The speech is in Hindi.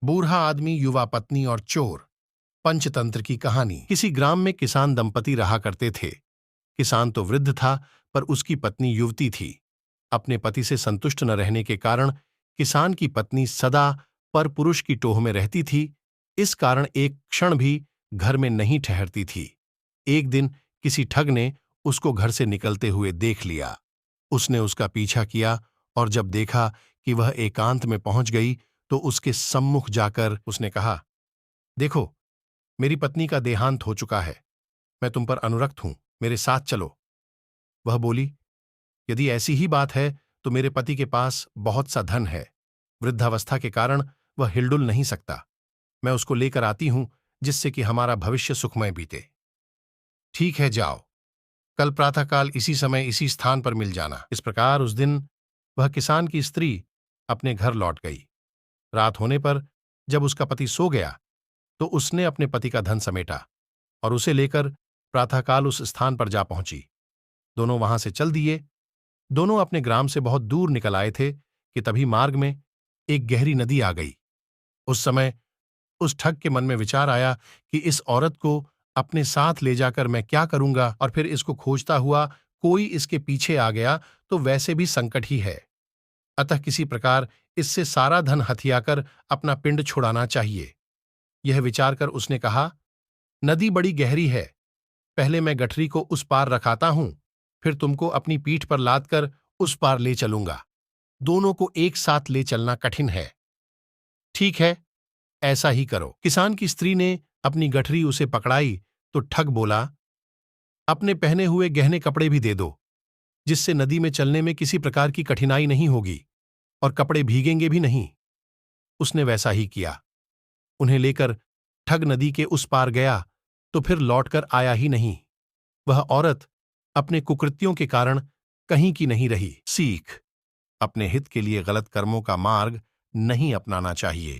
बूढ़ा आदमी, युवा पत्नी और चोर। पंचतंत्र की कहानी। किसी ग्राम में किसान दंपति रहा करते थे। किसान तो वृद्ध था, पर उसकी पत्नी युवती थी। अपने पति से संतुष्ट न रहने के कारण किसान की पत्नी सदा पर पुरुष की टोह में रहती थी। इस कारण एक क्षण भी घर में नहीं ठहरती थी। एक दिन किसी ठग ने उसको घर से निकलते हुए देख लिया। उसने उसका पीछा किया और जब देखा कि वह एकांत में पहुंच गई तो उसके सम्मुख जाकर उसने कहा, देखो, मेरी पत्नी का देहांत हो चुका है। मैं तुम पर अनुरक्त हूं, मेरे साथ चलो। वह बोली, यदि ऐसी ही बात है तो मेरे पति के पास बहुत सा धन है। वृद्धावस्था के कारण वह हिलडुल नहीं सकता। मैं उसको लेकर आती हूं, जिससे कि हमारा भविष्य सुखमय बीते। ठीक है, जाओ। कल प्रातःकाल इसी समय इसी स्थान पर मिल जाना। इस प्रकार उस दिन वह किसान की स्त्री अपने घर लौट गई। रात होने पर जब उसका पति सो गया तो उसने अपने पति का धन समेटा और उसे लेकर प्रातःकाल उस स्थान पर जा पहुंची। दोनों वहां से चल दिए। दोनों अपने ग्राम से बहुत दूर निकल आए थे कि तभी मार्ग में एक गहरी नदी आ गई। उस समय उस ठग के मन में विचार आया कि इस औरत को अपने साथ ले जाकर मैं क्या करूंगा, और फिर इसको खोजता हुआ कोई इसके पीछे आ गया तो वैसे भी संकट ही है। अतः किसी प्रकार इससे सारा धन हथियाकर अपना पिंड छुड़ाना चाहिए। यह विचार कर उसने कहा, नदी बड़ी गहरी है, पहले मैं गठरी को उस पार रखाता हूं, फिर तुमको अपनी पीठ पर लाद कर उस पार ले चलूंगा। दोनों को एक साथ ले चलना कठिन है। ठीक है, ऐसा ही करो। किसान की स्त्री ने अपनी गठरी उसे पकड़ाई तो ठग बोला, अपने पहने हुए गहने कपड़े भी दे दो, जिससे नदी में चलने में किसी प्रकार की कठिनाई नहीं होगी और कपड़े भीगेंगे भी नहीं। उसने वैसा ही किया। उन्हें लेकर ठग नदी के उस पार गया तो फिर लौटकर आया ही नहीं। वह औरत अपने कुकृत्यों के कारण कहीं की नहीं रही। सीख: अपने हित के लिए गलत कर्मों का मार्ग नहीं अपनाना चाहिए।